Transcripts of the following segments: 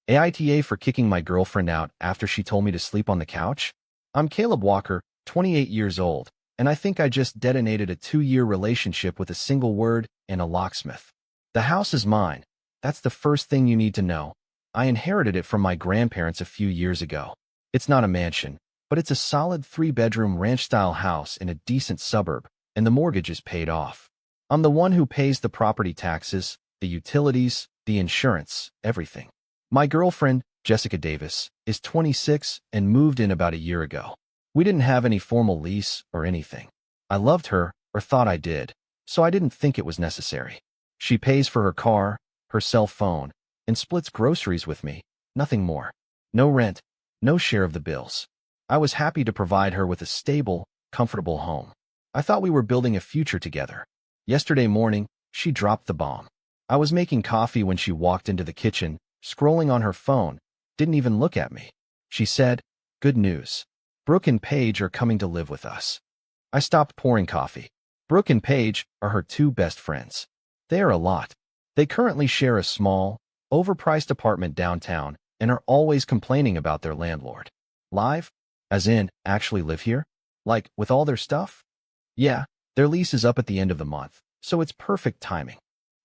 AITA for kicking my girlfriend out after she told me to sleep on the couch? I'm Caleb Walker, 28 years old, and I think I just detonated a 2-year relationship with a single word and a locksmith. The house is mine. That's the first thing you need to know. I inherited it from my grandparents a few years ago. It's not a mansion, but it's a solid 3-bedroom ranch-style house in a decent suburb, and the mortgage is paid off. I'm the one who pays the property taxes, the utilities, the insurance, everything. My girlfriend, Jessica Davis, is 26 and moved in about a year ago. We didn't have any formal lease or anything. I loved her, or thought I did, so I didn't think it was necessary. She pays for her car, her cell phone, and splits groceries with me, nothing more. No rent, no share of the bills. I was happy to provide her with a stable, comfortable home. I thought we were building a future together. Yesterday morning, she dropped the bomb. I was making coffee when she walked into the kitchen, scrolling on her phone, didn't even look at me. She said, "Good news. Brooke and Paige are coming to live with us." I stopped pouring coffee. Brooke and Paige are her 2 best friends. They are a lot. They currently share a small, overpriced apartment downtown and are always complaining about their landlord. Live? As in, actually live here? Like, with all their stuff? Yeah, their lease is up at the end of the month, so it's perfect timing.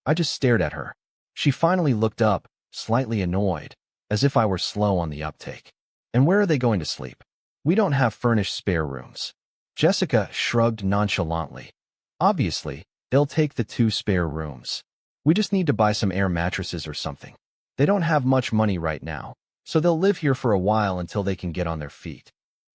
I just stared at her. She finally looked up, slightly annoyed, as if I were slow on the uptake. "And where are they going to sleep?" "We don't have furnished spare rooms." Jessica shrugged nonchalantly. "Obviously, they'll take the 2 spare rooms. We just need to buy some air mattresses or something. They don't have much money right now, so they'll live here for a while until they can get on their feet."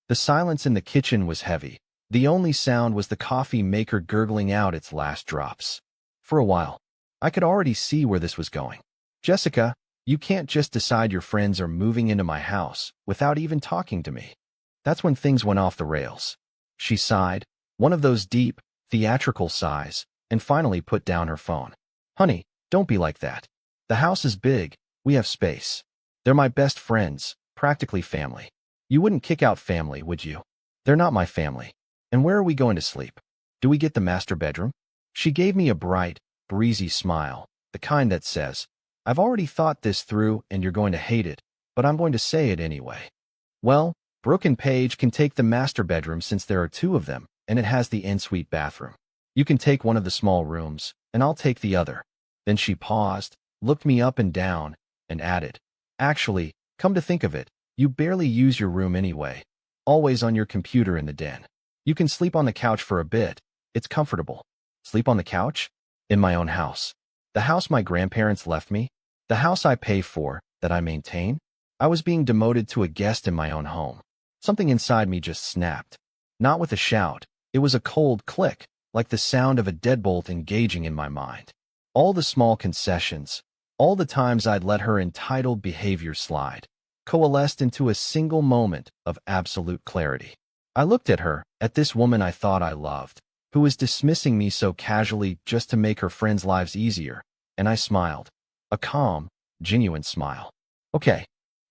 The silence in the kitchen was heavy. The only sound was the coffee maker gurgling out its last drops. For a while, I could already see where this was going. "Jessica, you can't just decide your friends are moving into my house without even talking to me." That's when things went off the rails. She sighed, one of those deep, theatrical sighs, and finally put down her phone. "Honey, don't be like that. The house is big, we have space. They're my best friends, practically family. You wouldn't kick out family, would you?" "They're not my family. And where are we going to sleep? Do we get the master bedroom?" She gave me a bright, breezy smile, the kind that says, "I've already thought this through and you're going to hate it, but I'm going to say it anyway." "Well, Brooke and Paige can take the master bedroom since there are 2 of them, and it has the ensuite bathroom. You can take one of the small rooms, and I'll take the other." Then she paused, looked me up and down, and added, "Actually, come to think of it, you barely use your room anyway. Always on your computer in the den. You can sleep on the couch for a bit. It's comfortable." "Sleep on the couch?" "In my own house. The house my grandparents left me. The house I pay for, that I maintain." I was being demoted to a guest in my own home. Something inside me just snapped. Not with a shout. It was a cold click, like the sound of a deadbolt engaging in my mind. All the small concessions, all the times I'd let her entitled behavior slide, coalesced into a single moment of absolute clarity. I looked at her, at this woman I thought I loved, who was dismissing me so casually just to make her friends' lives easier, and I smiled. A calm, genuine smile. Okay.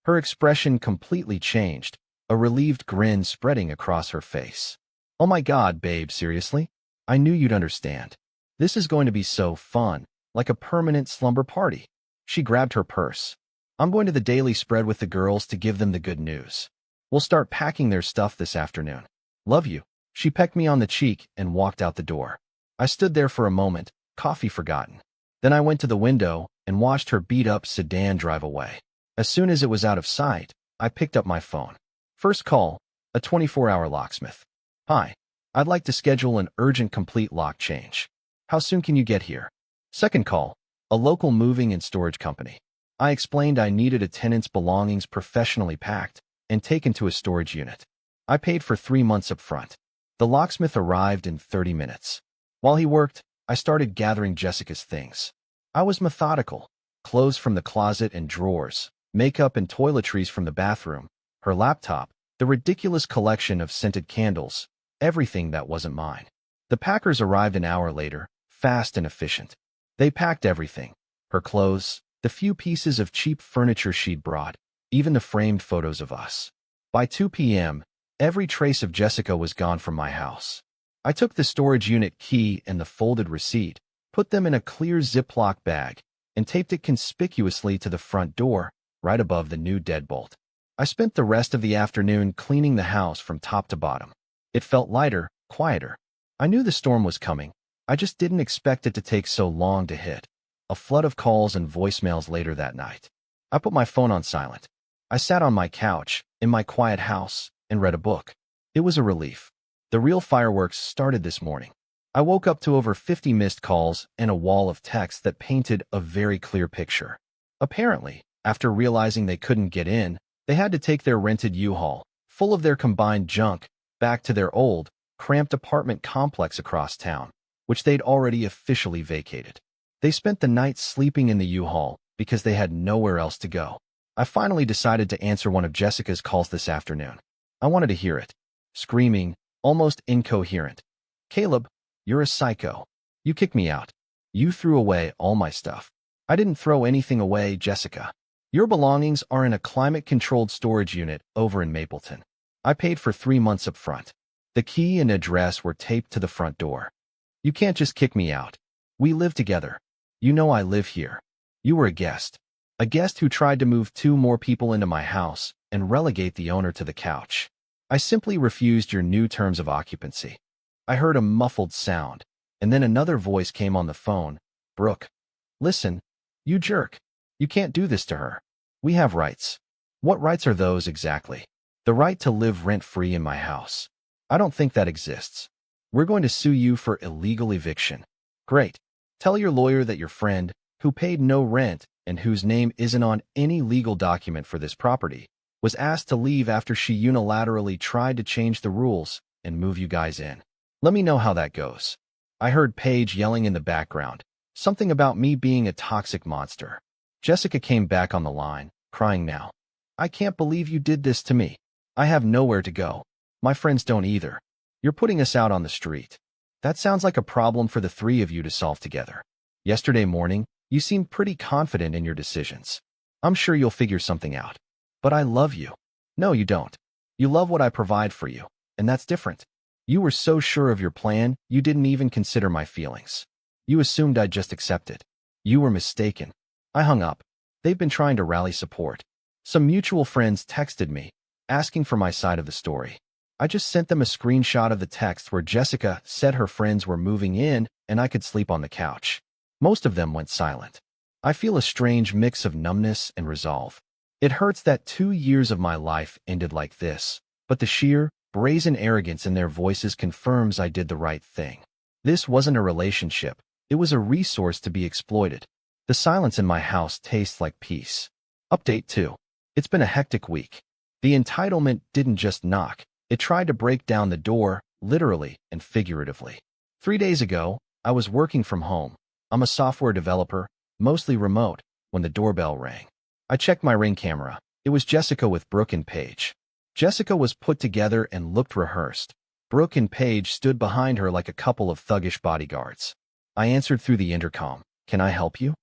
Her expression completely changed, a relieved grin spreading across her face. "Oh my God, babe, seriously? I knew you'd understand. This is going to be so fun, like a permanent slumber party." She grabbed her purse. "I'm going to the Daily Spread with the girls to give them the good news. We'll start packing their stuff this afternoon. Love you." She pecked me on the cheek and walked out the door. I stood there for a moment, coffee forgotten. Then I went to the window and watched her beat-up sedan drive away. As soon as it was out of sight, I picked up my phone. First call, a 24-hour locksmith. "Hi, I'd like to schedule an urgent complete lock change. How soon can you get here?" Second call, a local moving and storage company. I explained I needed a tenant's belongings professionally packed and taken to a storage unit. I paid for 3 months up front. The locksmith arrived in 30 minutes. While he worked, I started gathering Jessica's things. I was methodical. Clothes from the closet and drawers, makeup and toiletries from the bathroom, her laptop, the ridiculous collection of scented candles, everything that wasn't mine. The packers arrived an hour later, fast and efficient. They packed everything. Her clothes, the few pieces of cheap furniture she'd brought, even the framed photos of us. By 2 p.m., every trace of Jessica was gone from my house. I took the storage unit key and the folded receipt, put them in a clear Ziploc bag, and taped it conspicuously to the front door, right above the new deadbolt. I spent the rest of the afternoon cleaning the house from top to bottom. It felt lighter, quieter. I knew the storm was coming. I just didn't expect it to take so long to hit. A flood of calls and voicemails later that night. I put my phone on silent. I sat on my couch, in my quiet house, and read a book. It was a relief. The real fireworks started this morning. I woke up to over 50 missed calls and a wall of text that painted a very clear picture. Apparently, after realizing they couldn't get in, they had to take their rented U-Haul, full of their combined junk, back to their old, cramped apartment complex across town, which they'd already officially vacated. They spent the night sleeping in the U-Haul because they had nowhere else to go. I finally decided to answer one of Jessica's calls this afternoon. I wanted to hear it. Screaming, almost incoherent. "Caleb, you're a psycho. You kicked me out. You threw away all my stuff." "I didn't throw anything away, Jessica. Your belongings are in a climate-controlled storage unit over in Mapleton. I paid for 3 months up front. The key and address were taped to the front door. You can't just kick me out. We live together. You know I live here. You were a guest who tried to move 2 more people into my house and relegate the owner to the couch. I simply refused your new terms of occupancy." I heard a muffled sound, and then another voice came on the phone. "Brooke, listen, you jerk. You can't do this to her. We have rights." "What rights are those exactly?" "The right to live rent-free in my house." "I don't think that exists. We're going to sue you for illegal eviction." "Great. Tell your lawyer that your friend, who paid no rent and whose name isn't on any legal document for this property, was asked to leave after she unilaterally tried to change the rules and move you guys in. Let me know how that goes." I heard Paige yelling in the background, something about me being a toxic monster. Jessica came back on the line, crying now. "I can't believe you did this to me. I have nowhere to go. My friends don't either. You're putting us out on the street. That sounds like a problem for the 3 of you to solve together. Yesterday morning, you seemed pretty confident in your decisions. I'm sure you'll figure something out. But I love you." "No, you don't. You love what I provide for you, and that's different. You were so sure of your plan, you didn't even consider my feelings. You assumed I'd just accept it. You were mistaken." I hung up. They've been trying to rally support. Some mutual friends texted me, asking for my side of the story. I just sent them a screenshot of the text where Jessica said her friends were moving in and I could sleep on the couch. Most of them went silent. I feel a strange mix of numbness and resolve. It hurts that 2 years of my life ended like this, but the sheer, brazen arrogance in their voices confirms I did the right thing. This wasn't a relationship. It was a resource to be exploited. The silence in my house tastes like peace. Update 2. It's been a hectic week. The entitlement didn't just knock. It tried to break down the door, literally and figuratively. 3 days ago, I was working from home. I'm a software developer, mostly remote, when the doorbell rang. I checked my Ring camera. It was Jessica with Brooke and Paige. Jessica was put together and looked rehearsed. Brooke and Paige stood behind her like a couple of thuggish bodyguards. I answered through the intercom. "Can I help you?"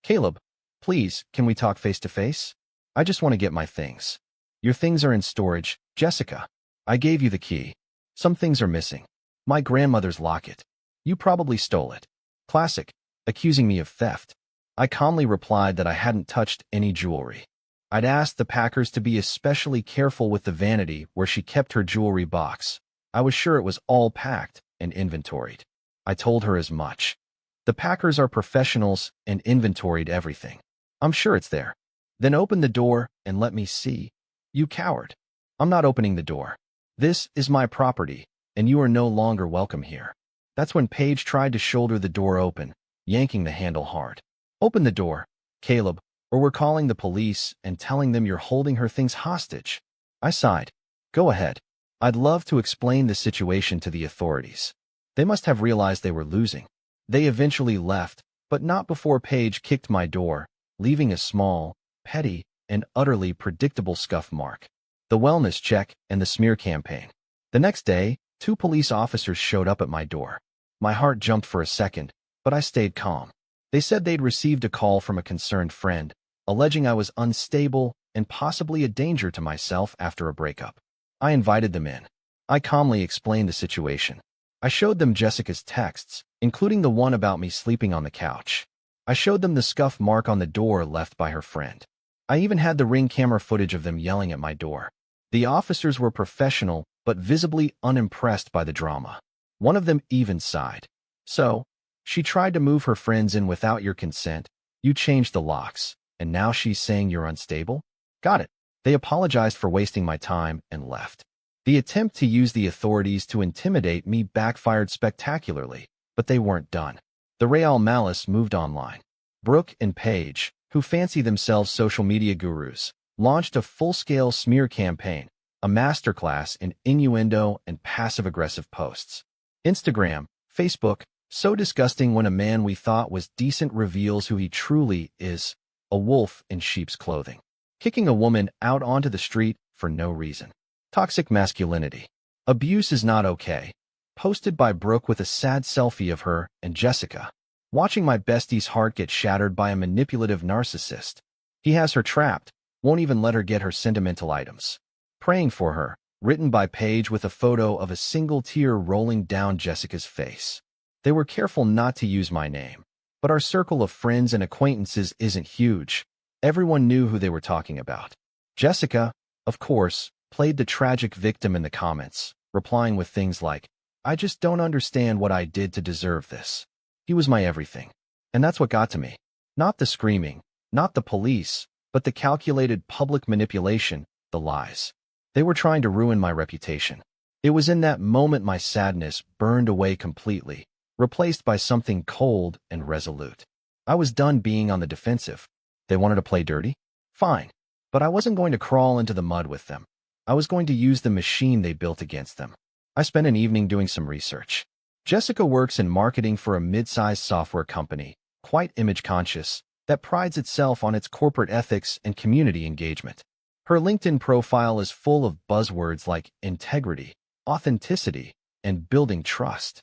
"Caleb, please, can we talk face-to-face? I just want to get my things." "Your things are in storage, Jessica. I gave you the key. Some things are missing. My grandmother's locket. You probably stole it." Classic, accusing me of theft. I calmly replied that I hadn't touched any jewelry. I'd asked the packers to be especially careful with the vanity where she kept her jewelry box. I was sure it was all packed and inventoried. I told her as much. The packers are professionals and inventoried everything. "I'm sure it's there." "Then open the door and let me see." "You coward." "I'm not opening the door. This is my property, and you are no longer welcome here." That's when Paige tried to shoulder the door open, yanking the handle hard. "Open the door, Caleb, or we're calling the police and telling them you're holding her things hostage." I sighed. "Go ahead. I'd love to explain the situation to the authorities." They must have realized they were losing. They eventually left, but not before Paige kicked my door, leaving a small, petty, and utterly predictable scuff mark. The wellness check and the smear campaign. The next day, 2 police officers showed up at my door. My heart jumped for a second, but I stayed calm. They said they'd received a call from a concerned friend, alleging I was unstable and possibly a danger to myself after a breakup. I invited them in. I calmly explained the situation. I showed them Jessica's texts, including the one about me sleeping on the couch. I showed them the scuff mark on the door left by her friend. I even had the Ring camera footage of them yelling at my door. The officers were professional, but visibly unimpressed by the drama. One of them even sighed. So, she tried to move her friends in without your consent. You changed the locks, and now she's saying you're unstable? Got it. They apologized for wasting my time and left. The attempt to use the authorities to intimidate me backfired spectacularly, but they weren't done. The Real Malice moved online. Brooke and Paige, who fancy themselves social media gurus, launched a full-scale smear campaign, a masterclass in innuendo and passive-aggressive posts. Instagram, Facebook, so disgusting when a man we thought was decent reveals who he truly is, a wolf in sheep's clothing. Kicking a woman out onto the street for no reason. Toxic masculinity. Abuse is not okay. Posted by Brooke with a sad selfie of her and Jessica. Watching my bestie's heart get shattered by a manipulative narcissist. He has her trapped, won't even let her get her sentimental items. Praying for her. Written by Paige with a photo of a single tear rolling down Jessica's face. They were careful not to use my name. But our circle of friends and acquaintances isn't huge. Everyone knew who they were talking about. Jessica, of course, played the tragic victim in the comments, replying with things like, "I just don't understand what I did to deserve this. He was my everything." And that's what got to me. Not the screaming, not the police, but the calculated public manipulation, the lies. They were trying to ruin my reputation. It was in that moment my sadness burned away completely, replaced by something cold and resolute. I was done being on the defensive. They wanted to play dirty? Fine. But I wasn't going to crawl into the mud with them. I was going to use the machine they built against them. I spent an evening doing some research. Jessica works in marketing for a mid-sized software company, quite image-conscious, that prides itself on its corporate ethics and community engagement. Her LinkedIn profile is full of buzzwords like integrity, authenticity, and building trust.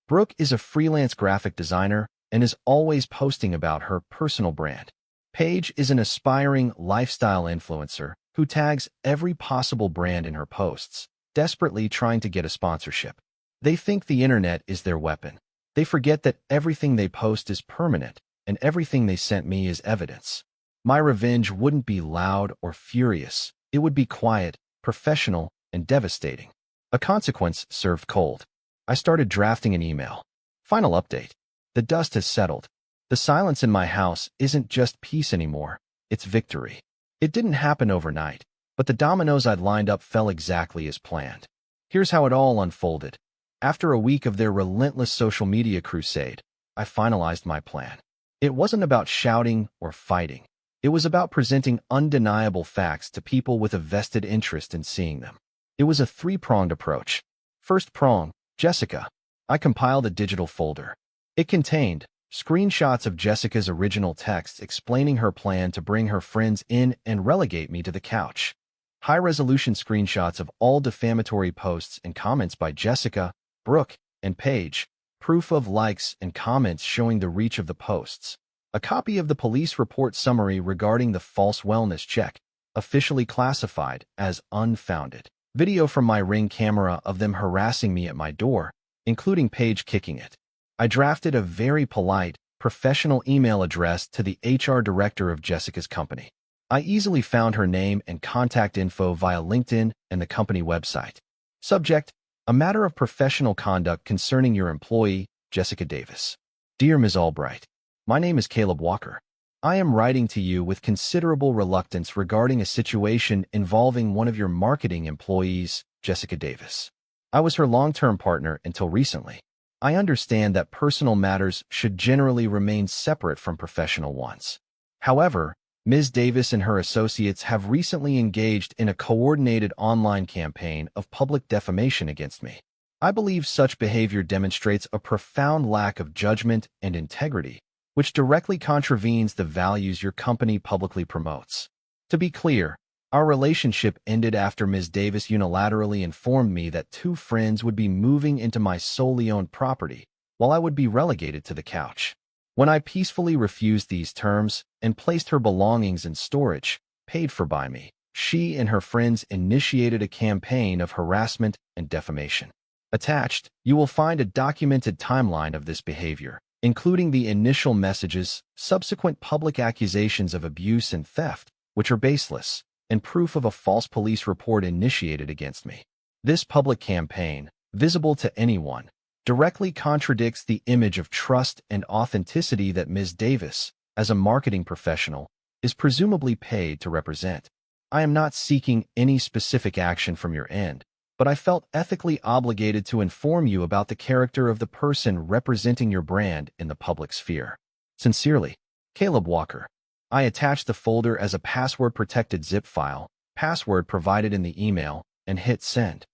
Brooke is a freelance graphic designer and is always posting about her personal brand. Paige is an aspiring lifestyle influencer who tags every possible brand in her posts, desperately trying to get a sponsorship. They think the internet is their weapon. They forget that everything they post is permanent, and everything they sent me is evidence. My revenge wouldn't be loud or furious. It would be quiet, professional, and devastating. A consequence served cold. I started drafting an email. Final update. The dust has settled. The silence in my house isn't just peace anymore, it's victory. It didn't happen overnight, but the dominoes I'd lined up fell exactly as planned. Here's how it all unfolded. After a week of their relentless social media crusade, I finalized my plan. It wasn't about shouting or fighting. It was about presenting undeniable facts to people with a vested interest in seeing them. It was a three-pronged approach. First prong, Jessica. I compiled a digital folder. It contained screenshots of Jessica's original text explaining her plan to bring her friends in and relegate me to the couch. High-resolution screenshots of all defamatory posts and comments by Jessica, Brooke, and Paige. Proof of likes and comments showing the reach of the posts. A copy of the police report summary regarding the false wellness check, officially classified as unfounded. Video from my Ring camera of them harassing me at my door, including Paige kicking it. I drafted a very polite, professional email address to the HR director of Jessica's company. I easily found her name and contact info via LinkedIn and the company website. Subject: a matter of professional conduct concerning your employee, Jessica Davis. Dear Ms. Albright, my name is Caleb Walker. I am writing to you with considerable reluctance regarding a situation involving one of your marketing employees, Jessica Davis. I was her long-term partner until recently. I understand that personal matters should generally remain separate from professional ones. However, Ms. Davis and her associates have recently engaged in a coordinated online campaign of public defamation against me. I believe such behavior demonstrates a profound lack of judgment and integrity, which directly contravenes the values your company publicly promotes. To be clear, our relationship ended after Ms. Davis unilaterally informed me that two friends would be moving into my solely owned property, while I would be relegated to the couch. When I peacefully refused these terms and placed her belongings in storage, paid for by me, she and her friends initiated a campaign of harassment and defamation. Attached, you will find a documented timeline of this behavior, including the initial messages, subsequent public accusations of abuse and theft, which are baseless, and proof of a false police report initiated against me. This public campaign, visible to anyone, directly contradicts the image of trust and authenticity that Ms. Davis, as a marketing professional, is presumably paid to represent. I am not seeking any specific action from your end, but I felt ethically obligated to inform you about the character of the person representing your brand in the public sphere. Sincerely, Caleb Walker. I attached the folder as a password-protected zip file, password provided in the email, and hit send.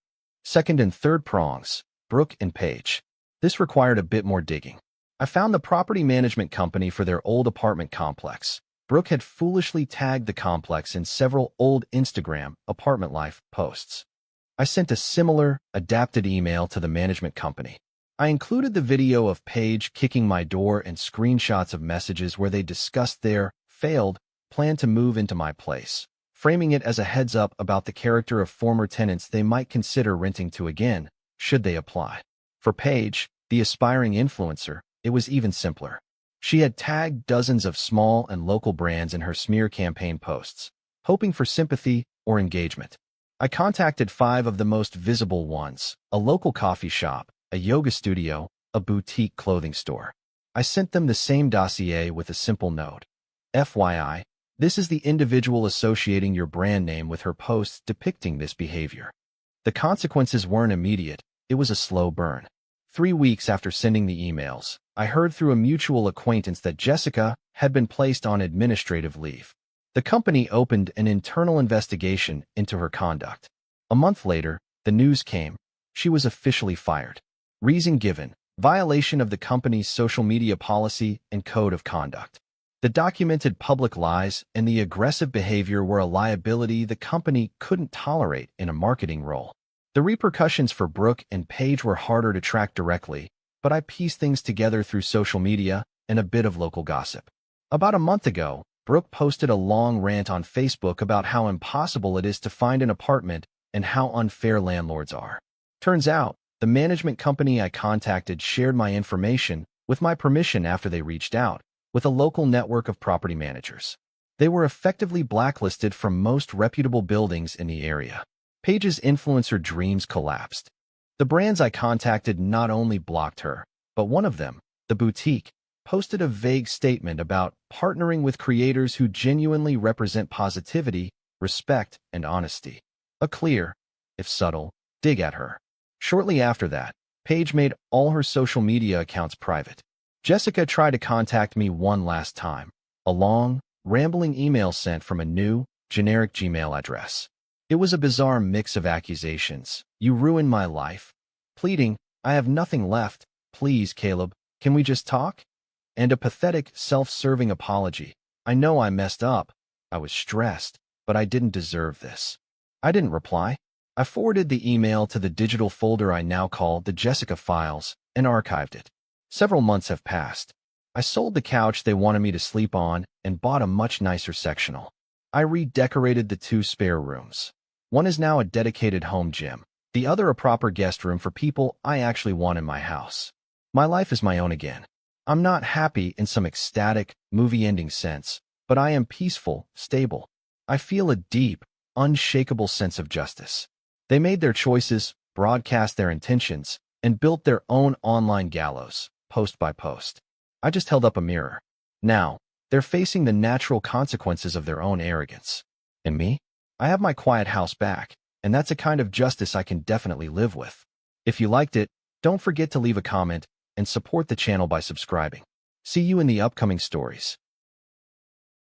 Second and third prongs, Brooke and Paige. This required a bit more digging. I found the property management company for their old apartment complex. Brooke had foolishly tagged the complex in several old Instagram apartment life posts. I sent a similar, adapted email to the management company. I included the video of Paige kicking my door and screenshots of messages where they discussed their failed plan to move into my place, framing it as a heads-up about the character of former tenants they might consider renting to again, should they apply. For Paige, the aspiring influencer, it was even simpler. She had tagged dozens of small and local brands in her smear campaign posts, hoping for sympathy or engagement. I contacted 5 of the most visible ones: a local coffee shop, a yoga studio, a boutique clothing store. I sent them the same dossier with a simple note. FYI, this is the individual associating your brand name with her posts depicting this behavior. The consequences weren't immediate, it was a slow burn. 3 weeks after sending the emails, I heard through a mutual acquaintance that Jessica had been placed on administrative leave. The company opened an internal investigation into her conduct. A month later, the news came. She was officially fired. Reason given: violation of the company's social media policy and code of conduct. The documented public lies and the aggressive behavior were a liability the company couldn't tolerate in a marketing role. The repercussions for Brooke and Paige were harder to track directly, but I pieced things together through social media and a bit of local gossip. About a month ago, Brooke posted a long rant on Facebook about how impossible it is to find an apartment and how unfair landlords are. Turns out, the management company I contacted shared my information with my permission after they reached out with a local network of property managers. They were effectively blacklisted from most reputable buildings in the area. Paige's influencer dreams collapsed. The brands I contacted not only blocked her, but one of them, the boutique, posted a vague statement about partnering with creators who genuinely represent positivity, respect, and honesty. A clear, if subtle, dig at her. Shortly after that, Paige made all her social media accounts private. Jessica tried to contact me one last time. A long, rambling email sent from a new, generic Gmail address. It was a bizarre mix of accusations. You ruined my life. Pleading, I have nothing left. Please, Caleb, can we just talk? And a pathetic, self-serving apology. I know I messed up. I was stressed, but I didn't deserve this. I didn't reply. I forwarded the email to the digital folder I now call the Jessica Files and archived it. Several months have passed. I sold the couch they wanted me to sleep on and bought a much nicer sectional. I redecorated the 2 spare rooms. One is now a dedicated home gym, the other a proper guest room for people I actually want in my house. My life is my own again. I'm not happy in some ecstatic, movie-ending sense, but I am peaceful, stable. I feel a deep, unshakable sense of justice. They made their choices, broadcast their intentions, and built their own online gallows, post by post. I just held up a mirror. Now, they're facing the natural consequences of their own arrogance. And me? I have my quiet house back, and that's a kind of justice I can definitely live with. If you liked it, don't forget to leave a comment and support the channel by subscribing. See you in the upcoming stories.